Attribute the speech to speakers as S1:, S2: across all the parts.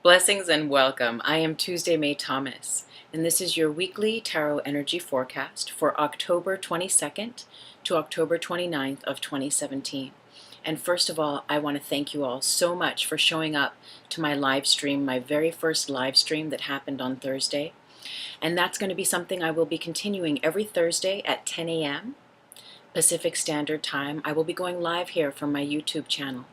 S1: Blessings and welcome. I am Tuesday May Thomas, and this is your weekly tarot energy forecast for October 22nd to October 29th of 2017. And first of all, I want to thank you all so much for showing up to my live stream, my very first live stream that happened on Thursday. And that's going to be something I will be continuing every Thursday at 10 a.m. Pacific Standard Time. I will be going live here from my YouTube channel.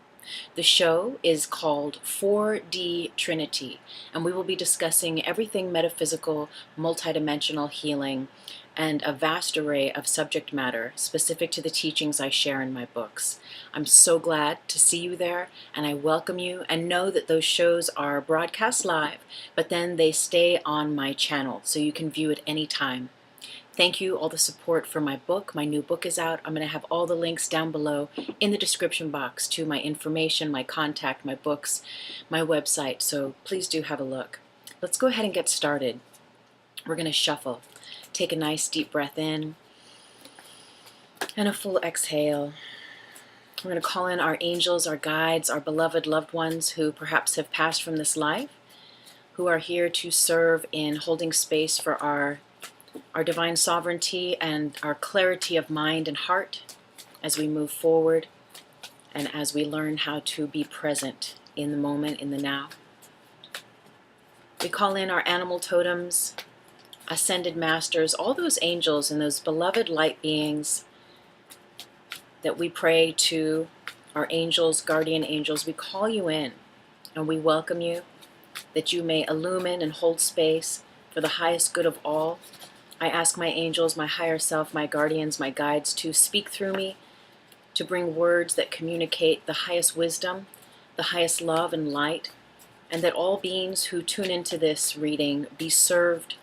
S1: The show is called 4D Trinity, and we will be discussing everything metaphysical, multidimensional healing, and a vast array of subject matter specific to the teachings I share in my books. I'm so glad to see you there, and I welcome you, and know that those shows are broadcast live, but then they stay on my channel, so you can view it anytime. Thank you, all the support for my book. My new book is out. I'm going to have all the links down below in the description box to my information, my contact, my books, my website, so please do have a look. Let's go ahead and get started. We're going to shuffle. Take a nice deep breath in and a full exhale. We're going to call in our angels, our guides, our beloved loved ones who perhaps have passed from this life, who are here to serve in holding space for our divine sovereignty and our clarity of mind and heart as we move forward and as we learn how to be present in the moment, in the now. We call in our animal totems, ascended masters, all those angels and those beloved light beings that we pray to, our angels, guardian angels. We call you in and we welcome you, that you may illumine and hold space for the highest good of all. I ask my angels, my higher self, my guardians, my guides to speak through me, to bring words that communicate the highest wisdom, the highest love and light, and that all beings who tune into this reading be served,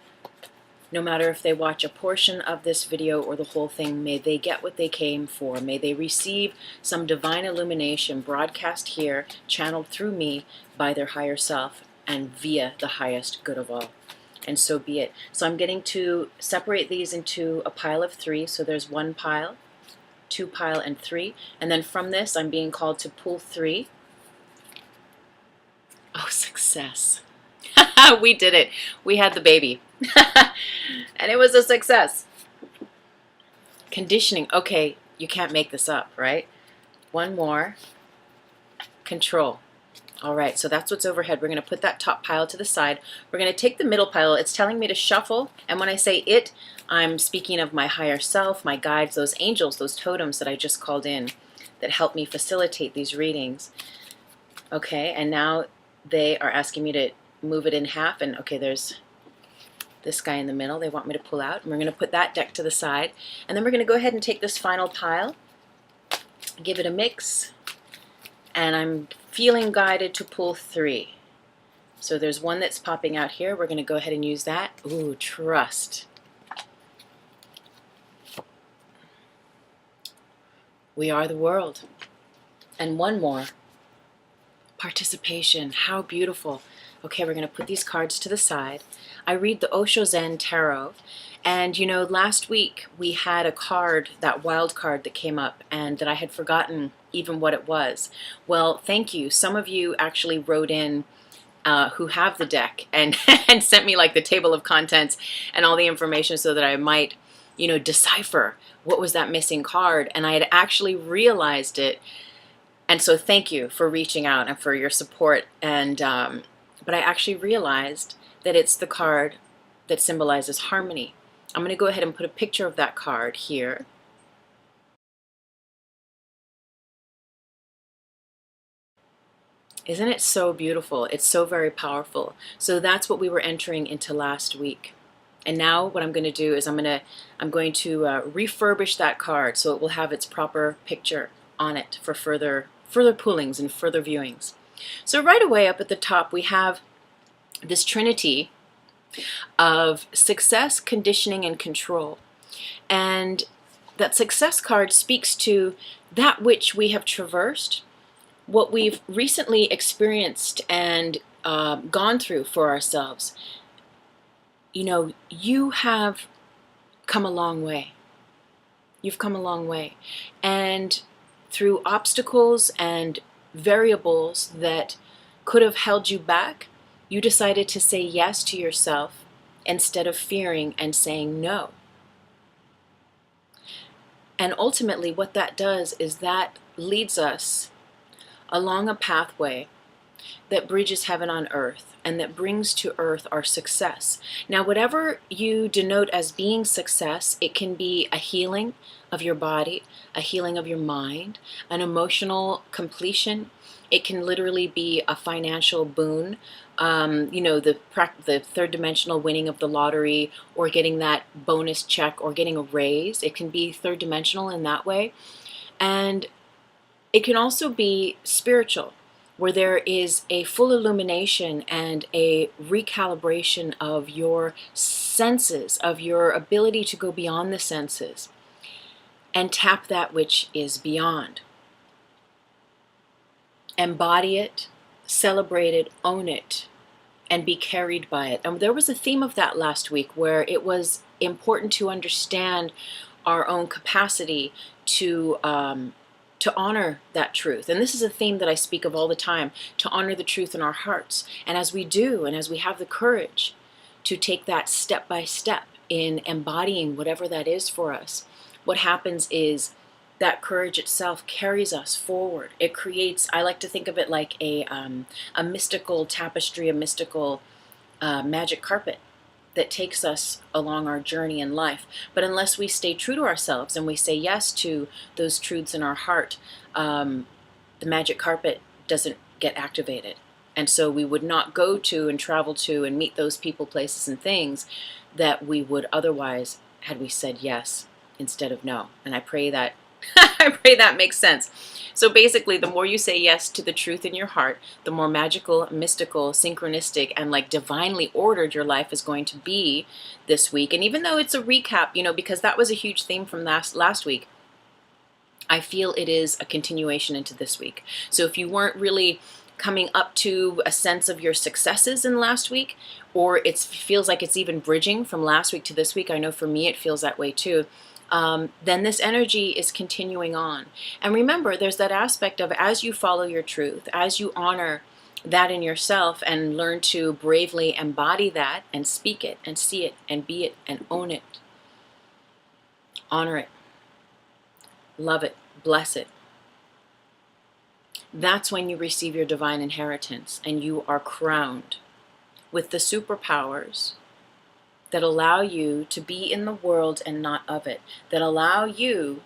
S1: no matter if they watch a portion of this video or the whole thing. May they get what they came for. May they receive some divine illumination broadcast here, channeled through me by their higher self and via the highest good of all. And so be it. So I'm getting to separate these into a pile of 3. So there's 1 pile, 2 pile, and 3. And then from this, I'm being called to pull 3. Oh, success. We did it. We had the baby. And it was a success. Conditioning. Okay, you can't make this up, right? 1 more. Control. All right, so that's what's overhead. We're going to put that top pile to the side. We're going to take the middle pile. It's telling me to shuffle, and when I say it, I'm speaking of my higher self, my guides, those angels, those totems that I just called in that help me facilitate these readings. Okay, and now they are asking me to move it in half, and okay, there's this guy in the middle they want me to pull out, and we're going to put that deck to the side, and then we're going to go ahead and take this final pile, give it a mix, and I'm feeling guided to pull 3. So there's 1 that's popping out here. We're going to go ahead and use that. Ooh, trust. We are the world. And 1 more. Participation. How beautiful. Okay, we're going to put these cards to the side. I read the Osho Zen Tarot. And you know, last week we had a card, that wild card that came up, and that I had forgotten even what it was. Well, thank you. Some of you actually wrote in who have the deck and, and sent me like the table of contents and all the information so that I might, you know, decipher what was that missing card. And I had actually realized it. And so thank you for reaching out and for your support. And but I actually realized that it's the card that symbolizes harmony. I'm going to go ahead and put a picture of that card here. Isn't it so beautiful? It's so very powerful. So that's what we were entering into last week. And now what I'm going to do is I'm going to refurbish that card so it will have its proper picture on it for further pullings and further viewings. So right away up at the top we have this trinity of success, conditioning, and control. And that success card speaks to that which we have traversed, what we've recently experienced and gone through for ourselves. You know, you have come a long way. You've come a long way. And through obstacles and variables that could have held you back, You decided to say yes to yourself instead of fearing and saying no. And ultimately what that does is that leads us along a pathway that bridges heaven on earth and that brings to earth our success. Now, whatever you denote as being success, it can be a healing of your body, a healing of your mind, an emotional completion. It can literally be a financial boon, the third dimensional winning of the lottery, or getting that bonus check, or getting a raise. It can be third dimensional in that way. And it can also be spiritual, where there is a full illumination and a recalibration of your senses, of your ability to go beyond the senses and tap that which is beyond. Embody it, celebrate it, own it, and be carried by it. And there was a theme of that last week, where it was important to understand our own capacity to honor that truth. And this is a theme that I speak of all the time, to honor the truth in our hearts. And as we do, and as we have the courage to take that step by step in embodying whatever that is for us, what happens is that courage itself carries us forward. It creates, I like to think of it like a mystical tapestry, a mystical magic carpet that takes us along our journey in life. But unless we stay true to ourselves and we say yes to those truths in our heart, the magic carpet doesn't get activated. And so we would not go to and travel to and meet those people, places, and things that we would otherwise had we said yes instead of no. And I pray that I pray that makes sense. So basically, the more you say yes to the truth in your heart, the more magical, mystical, synchronistic, and like divinely ordered your life is going to be this week. And even though it's a recap, because that was a huge theme from last week, I feel it is a continuation into this week. So if you weren't really coming up to a sense of your successes in last week, or it feels like it's even bridging from last week to this week, I know for me it feels that way too, then this energy is continuing on. And remember, there's that aspect of, as you follow your truth, as you honor that in yourself and learn to bravely embody that and speak it and see it and be it and own it, honor it, love it, bless it, that's when you receive your divine inheritance and you are crowned with the superpowers that allow you to be in the world and not of it, that allow you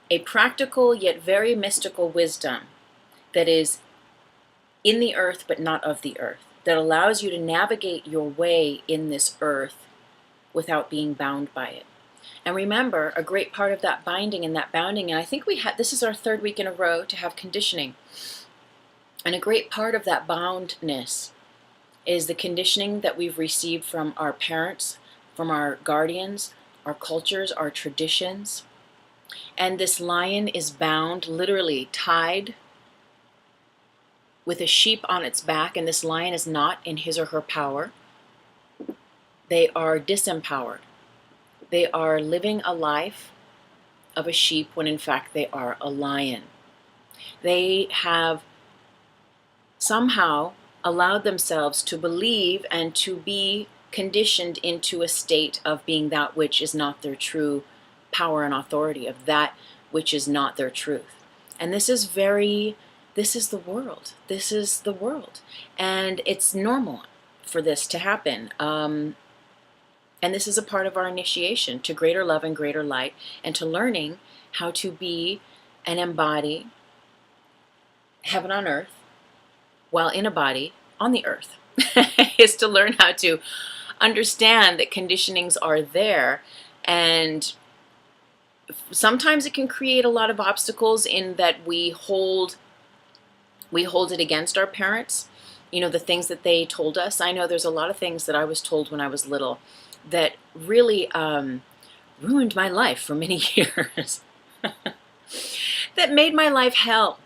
S1: a practical yet very mystical wisdom that is in the earth but not of the earth, that allows you to navigate your way in this earth without being bound by it. And remember, a great part of that binding and that bounding, and I think this is our third week in a row to have conditioning, and a great part of that boundness is the conditioning that we've received from our parents, from our guardians, our cultures, our traditions. And this lion is bound, literally tied with a sheep on its back, and this lion is not in his or her power. They are disempowered. They are living a life of a sheep when in fact they are a lion. They have somehow allowed themselves to believe and to be conditioned into a state of being that which is not their true power and authority, of that which is not their truth. And this is the world. This is the world. And it's normal for this to happen. And this is a part of our initiation to greater love and greater light, and to learning how to be and embody heaven on earth while in a body on the earth. Is to learn how to understand that conditionings are there, and sometimes it can create a lot of obstacles in that we hold it against our parents, the things that they told us. I know there's a lot of things that I was told when I was little that really ruined my life for many years. That made my life hell.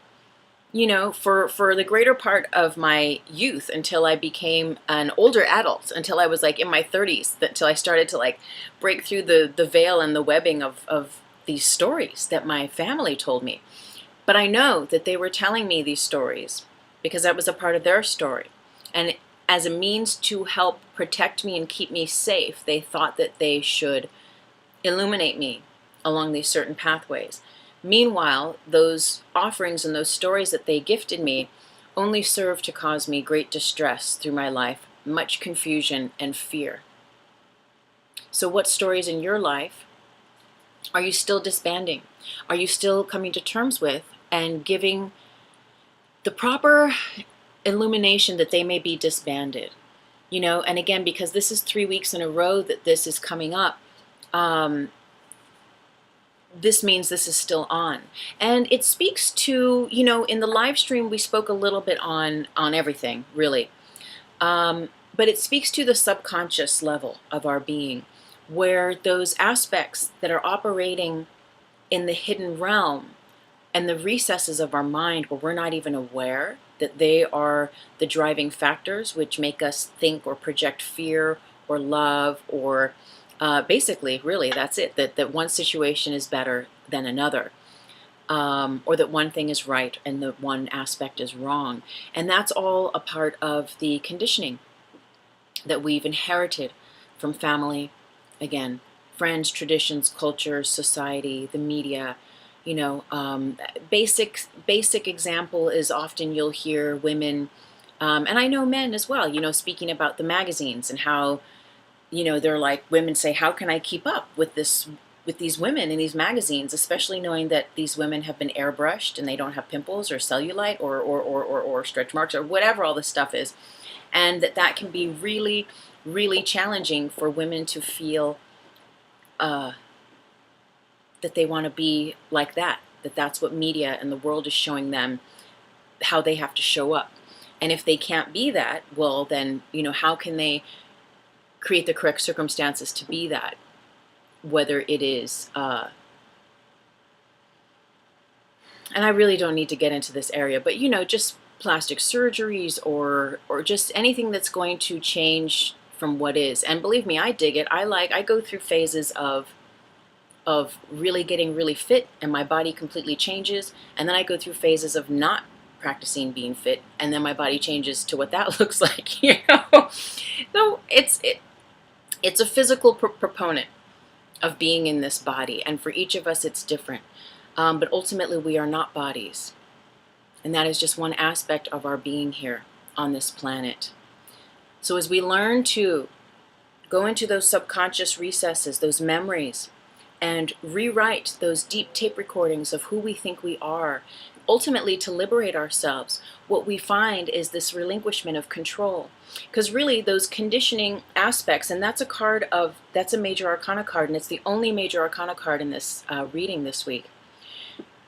S1: For the greater part of my youth, until I became an older adult, until I was like in my 30s, until I started to like break through the veil and the webbing of these stories that my family told me. But I know that they were telling me these stories because that was a part of their story. And as a means to help protect me and keep me safe, they thought that they should illuminate me along these certain pathways. Meanwhile, those offerings and those stories that they gifted me only served to cause me great distress through my life, much confusion and fear. So what stories in your life are you still disbanding? Are you still coming to terms with and giving the proper illumination that they may be disbanded? You know, and again, because this is 3 weeks in a row that this is coming up, this means this is still on. And it speaks to, you know, in the live stream, we spoke a little bit on everything, really. But it speaks to the subconscious level of our being, where those aspects that are operating in the hidden realm and the recesses of our mind, where we're not even aware that they are the driving factors which make us think or project fear or love, or basically, really, that's it, that one situation is better than another, or that one thing is right and that one aspect is wrong. And that's all a part of the conditioning that we've inherited from family, again, friends, traditions, cultures, society, the media. You know, basic example is often you'll hear women, and I know men as well, you know, speaking about the magazines and how, you know, they're like, women say, how can I keep up with these women in these magazines, especially knowing that these women have been airbrushed and they don't have pimples or cellulite or stretch marks or whatever all this stuff is. And that can be really, really challenging for women to feel that they want to be like that, that's what media and the world is showing them how they have to show up. And if they can't be that, well, then, you know, how can they create the correct circumstances to be that? Whether it is, and I really don't need to get into this area, but, you know, just plastic surgeries or just anything that's going to change from what is. And believe me, I dig it. I go through phases of really getting really fit and my body completely changes, and then I go through phases of not practicing being fit, and then my body changes to what that looks like, you know. So it's a physical proponent of being in this body, and for each of us it's different, but ultimately we are not bodies, and that is just one aspect of our being here on this planet. So as we learn to go into those subconscious recesses, those memories, and rewrite those deep tape recordings of who we think we are, ultimately to liberate ourselves, what we find is this relinquishment of control. Because really those conditioning aspects, and that's a major arcana card, and it's the only major arcana card in this reading this week.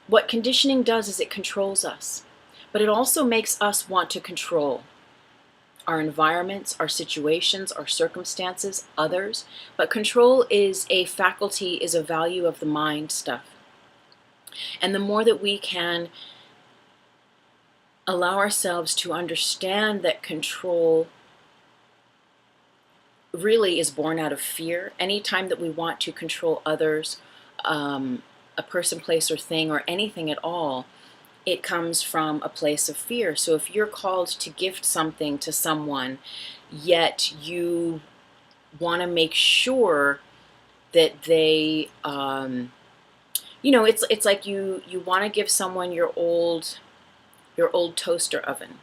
S1: What conditioning does is it controls us, but it also makes us want to control our environments, our situations, our circumstances, others. But control is a faculty, is a value of the mind stuff. And the more that we can allow ourselves to understand that control really is born out of fear. Anytime that we want to control others, a person, place, or thing, or anything at all, it comes from a place of fear. So if you're called to gift something to someone, yet you want to make sure that they, you know, it's like you want to give someone your old toaster oven,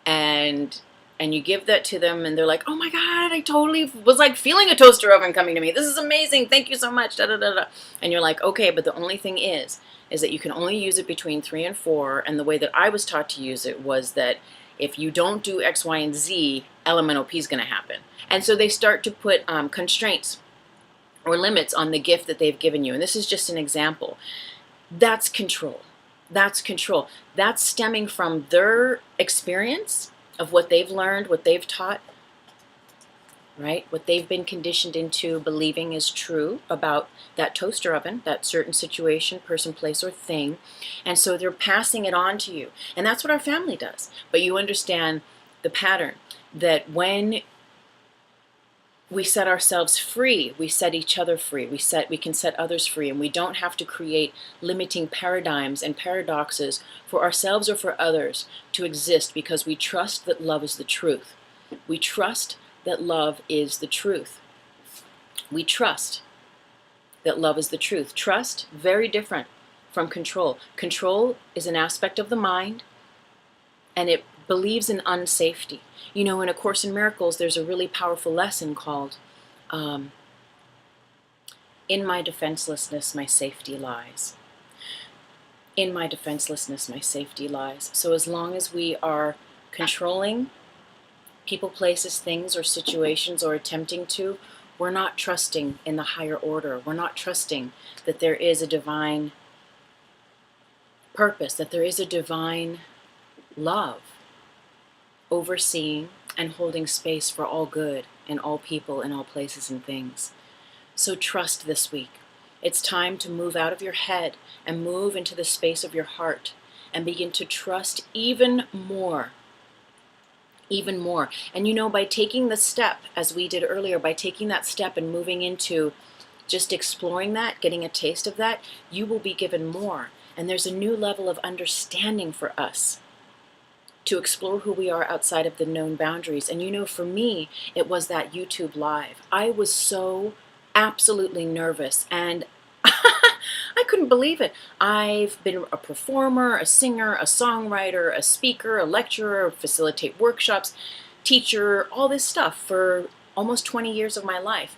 S1: and you give that to them, and they're like, oh my God, I totally was like feeling a toaster oven coming to me. This is amazing. Thank you so much. Da, da, da, da. And you're like, okay, but the only thing is that you can only use it between 3 and 4. And the way that I was taught to use it was that if you don't do X, Y, and Z, elemental P is going to happen. And so they start to put constraints or limits on the gift that they've given you. And this is just an example. That's control. That's control. That's stemming from their experience of what they've learned, what they've taught, right? What they've been conditioned into believing is true about that toaster oven, that certain situation, person, place, or thing. And so they're passing it on to you. And that's what our family does. But you understand the pattern, that when we set ourselves free, we set each other free, we can set others free, and we don't have to create limiting paradigms and paradoxes for ourselves or for others to exist, because we trust that love is the truth. We trust that love is the truth. We trust that love is the truth. Trust, very different from control. Control is an aspect of the mind, and it believes in unsafety. You know, in A Course in Miracles, there's a really powerful lesson called, in my defenselessness, my safety lies. In my defenselessness, my safety lies. So as long as we are controlling people, places, things, or situations, or attempting to, we're not trusting in the higher order. We're not trusting that there is a divine purpose, that there is a divine love overseeing and holding space for all good and all people and all places and things. So trust this week. It's time to move out of your head and move into the space of your heart and begin to trust even more. Even more. And you know, by taking the step, as we did earlier, by taking that step and moving into just exploring that, getting a taste of that, you will be given more. And there's a new level of understanding for us to explore who we are outside of the known boundaries. And you know, for me, it was that YouTube live. I was so absolutely nervous, and I couldn't believe it. I've been a performer, a singer, a songwriter, a speaker, a lecturer, facilitate workshops, teacher, all this stuff for almost 20 years of my life.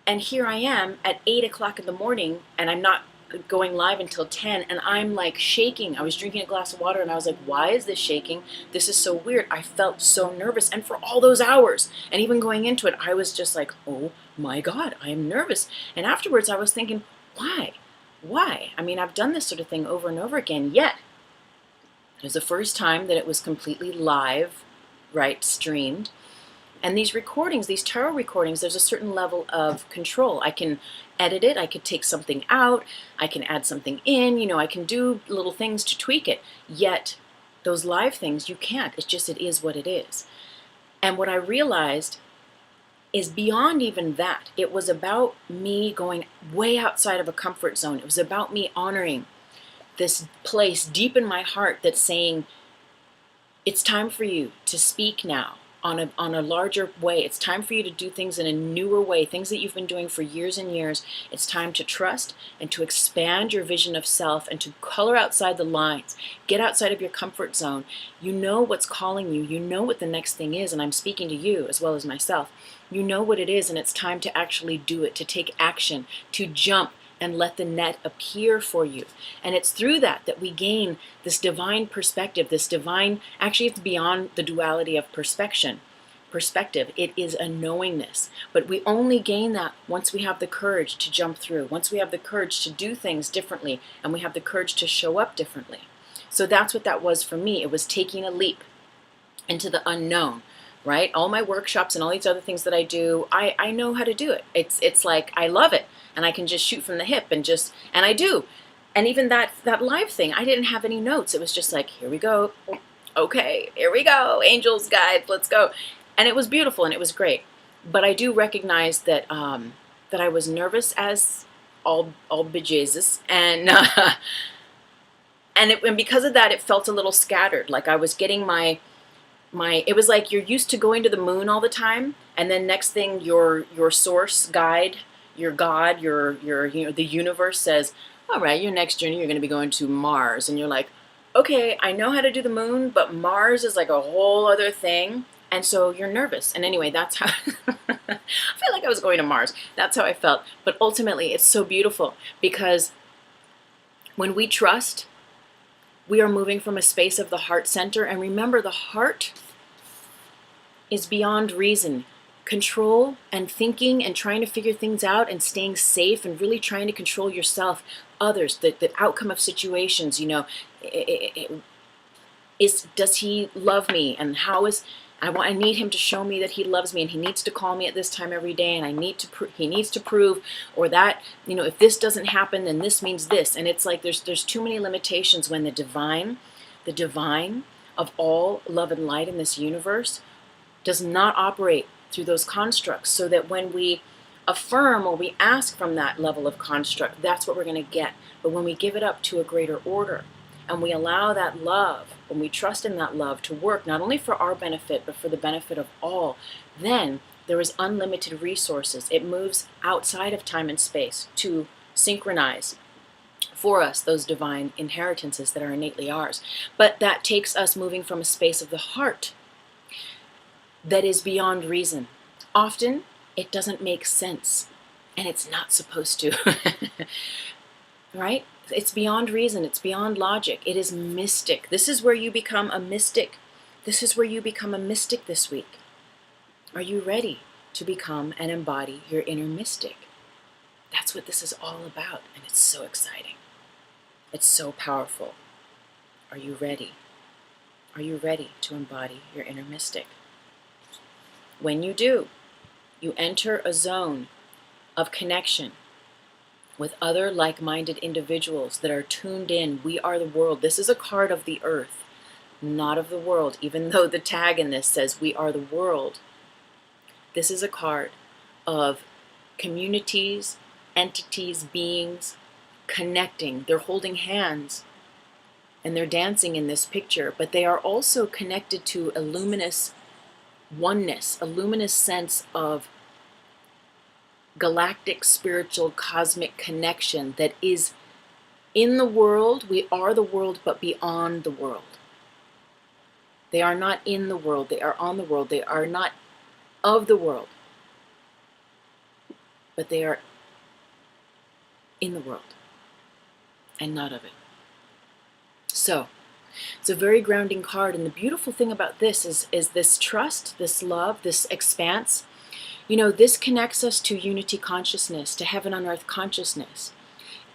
S1: And here I am at 8 o'clock in the morning, and I'm not going live until 10, and I'm like shaking. I was drinking a glass of water and I was like, why is this shaking? This is so weird. I felt so nervous. And for all those hours, and even going into it, I was just like, oh my God, I am nervous. And afterwards I was thinking, why? Why? I mean, I've done this sort of thing over and over again, yet it was the first time that it was completely live, right, streamed. And these recordings, these tarot recordings, there's a certain level of control. I can edit it, I could take something out, I can add something in, you know, I can do little things to tweak it. Yet, those live things, you can't. It's just, it is what it is. And what I realized is beyond even that, it was about me going way outside of a comfort zone. It was about me honoring this place deep in my heart that's saying, it's time for you to speak now. On a larger way. It's time for you to do things in a newer way, things that you've been doing for years and years. It's time to trust and to expand your vision of self and to color outside the lines. Get outside of your comfort zone. You know what's calling you. You know what the next thing is, and I'm speaking to you as well as myself. You know what it is, and it's time to actually do it, to take action, to jump and let the net appear for you. And it's through that that we gain this divine perspective, this divine, actually it's beyond the duality of perspective. It is a knowingness. But we only gain that once we have the courage to jump through, once we have the courage to do things differently, and we have the courage to show up differently. So that's what that was for me. It was taking a leap into the unknown. Right? All my workshops and all these other things that I do, I know how to do it. It's like, I love it. And I can just shoot from the hip and I do. And even that live thing, I didn't have any notes. It was just like, here we go. Okay, here we go. Angels, guides, let's go. And it was beautiful and it was great. But I do recognize that that I was nervous as all bejesus. And and because of that, it felt a little scattered. Like I was getting it was like you're used to going to the moon all the time, and then next thing your source guide, your God, your you know, the universe says, all right, your next journey you're going to be going to Mars, and you're like, okay, I know how to do the moon, but Mars is like a whole other thing, and so you're nervous. And anyway, that's how I feel like I was going to Mars. That's how I felt. But ultimately, it's so beautiful because when we trust, we are moving from a space of the heart center. And remember, the heart is beyond reason. Control and thinking and trying to figure things out and staying safe and really trying to control yourself, others, the outcome of situations, you know, does he love me? And I need him to show me that he loves me, and he needs to call me at this time every day, and he needs to prove, or that, you know, if this doesn't happen, then this means this. And it's like there's too many limitations when the divine of all love and light in this universe does not operate through those constructs, so that when we affirm or we ask from that level of construct, that's what we're going to get. But when we give it up to a greater order, and we allow that love, when we trust in that love to work not only for our benefit but for the benefit of all, then there is unlimited resources. It moves outside of time and space to synchronize for us those divine inheritances that are innately ours. But that takes us moving from a space of the heart that is beyond reason. Often it doesn't make sense, and it's not supposed to. Right? It's beyond reason. It's beyond logic. It is mystic. This is where you become a mystic. This is where you become a mystic this week. Are you ready to become and embody your inner mystic? That's what this is all about, and it's so exciting. It's so powerful. Are you ready? Are you ready to embody your inner mystic? When you do, you enter a zone of connection with other like-minded individuals that are tuned in. We are the world. This is a card of the earth, not of the world, even though the tag in this says we are the world. This is a card of communities, entities, beings connecting. They're holding hands and they're dancing in this picture, but they are also connected to a luminous oneness, a luminous sense of galactic, spiritual, cosmic connection that is in the world. We are the world, but beyond the world. They are not in the world, they are on the world. They are not of the world, but they are in the world and not of it. So it's a very grounding card, and the beautiful thing about this is this trust, this love, this expanse. You know, this connects us to unity consciousness, to heaven on earth consciousness.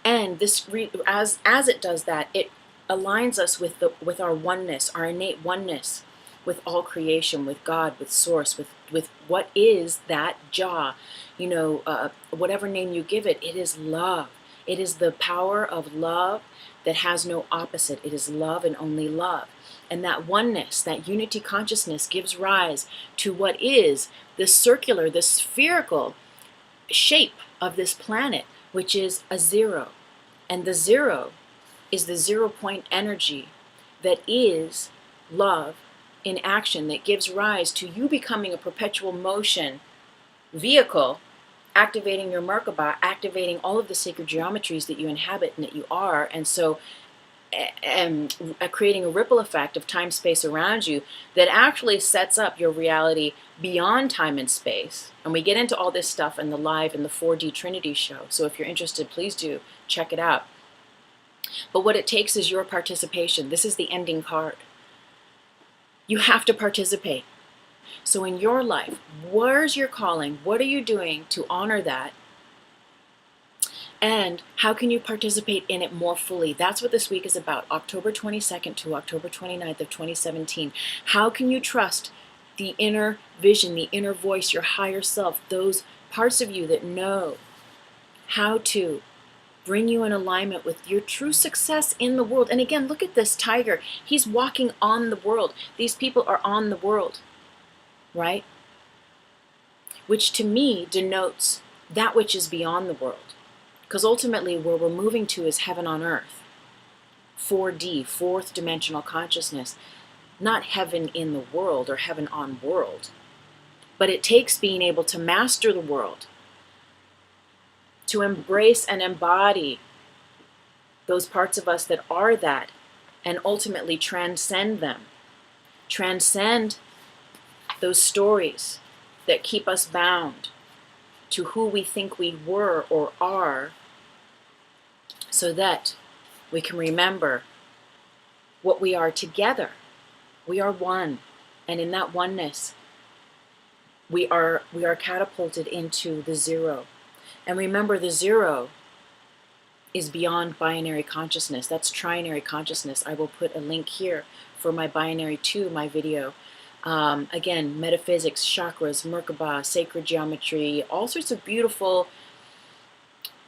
S1: And this, as it does that, it aligns us with our oneness, our innate oneness with all creation, with God, with Source, with what is that Jah. You know, whatever name you give it, it is love. It is the power of love that has no opposite. It is love and only love. And that oneness, that unity consciousness gives rise to what is the circular, the spherical shape of this planet, which is a zero. And the zero is the 0 point energy that is love in action, that gives rise to you becoming a perpetual motion vehicle, activating your Merkaba, activating all of the sacred geometries that you inhabit and that you are. And so creating a ripple effect of time space around you that actually sets up your reality beyond time and space. And we get into all this stuff in the live in the 4D Trinity show. So if you're interested, please do check it out. But what it takes is your participation. This is the ending card. You have to participate. So in your life, where's your calling? What are you doing to honor that? And how can you participate in it more fully? That's what this week is about, October 22nd to October 29th of 2017. How can you trust the inner vision, the inner voice, your higher self, those parts of you that know how to bring you in alignment with your true success in the world? And again, look at this tiger. He's walking on the world. These people are on the world, right? Which to me denotes that which is beyond the world. Because ultimately where we're moving to is heaven on earth. 4D, fourth dimensional consciousness. Not heaven in the world or heaven on world. But it takes being able to master the world, to embrace and embody those parts of us that are that, and ultimately transcend them. Transcend those stories that keep us bound to who we think we were or are, so that we can remember what we are together. We are one, and in that oneness, we are catapulted into the zero. And remember, the zero is beyond binary consciousness. That's trinary consciousness. I will put a link here for my binary 2, my video. Again, metaphysics, chakras, Merkaba, sacred geometry, all sorts of beautiful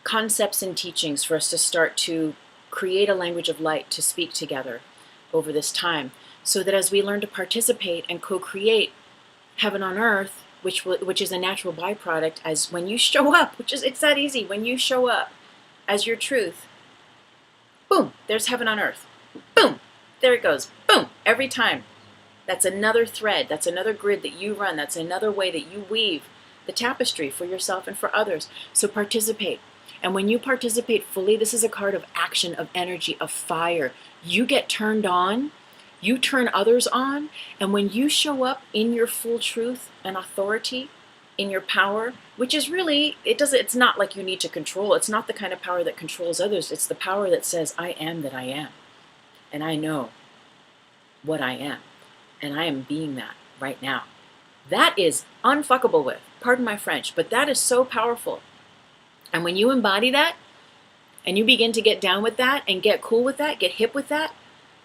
S1: concepts and teachings for us to start to create a language of light to speak together over this time, so that as we learn to participate and co-create heaven on earth, which is a natural byproduct as when you show up, it's that easy. When you show up as your truth, boom, there's heaven on earth. Boom, there it goes. Boom, every time. That's another thread. That's another grid that you run. That's another way that you weave the tapestry for yourself and for others. So participate. And when you participate fully, this is a card of action, of energy, of fire. You get turned on. You turn others on. And when you show up in your full truth and authority, in your power, which is really, it's not like you need to control. It's not the kind of power that controls others. It's the power that says, I am that I am. And I know what I am. And I am being that right now. That is unfuckable with. Pardon my French, but that is so powerful. And when you embody that, and you begin to get down with that, and get cool with that, get hip with that,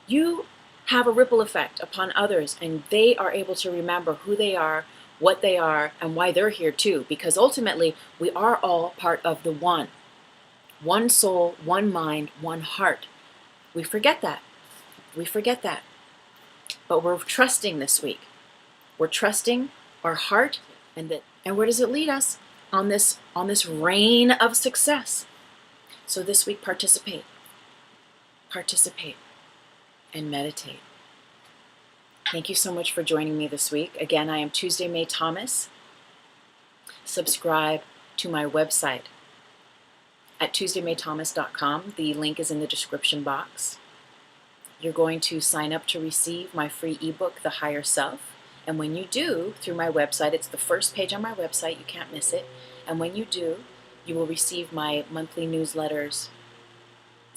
S1: you have a ripple effect upon others, and they are able to remember who they are, what they are, and why they're here too. Because ultimately, we are all part of the one. One soul, one mind, one heart. We forget that. We forget that. But we're trusting this week. We're trusting our heart, and where does it lead us? On this reign of success. So this week, participate, and meditate. Thank you so much for joining me this week. Again, I am Tuesday May Thomas. Subscribe to my website at tuesdaymaythomas.com. The link is in the description box. You're going to sign up to receive my free ebook, The Higher Self. And when you do, through my website, it's the first page on my website, you can't miss it. And when you do, you will receive my monthly newsletters.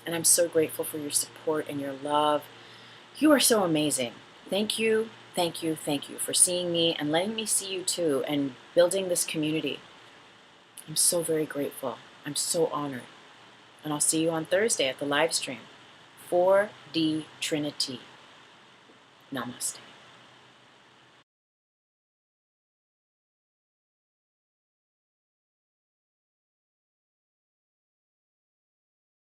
S1: And I'm so grateful for your support and your love. You are so amazing. Thank you, thank you, thank you for seeing me and letting me see you too, and building this community. I'm so very grateful. I'm so honored. And I'll see you on Thursday at the live stream. 4D Trinity. Namaste.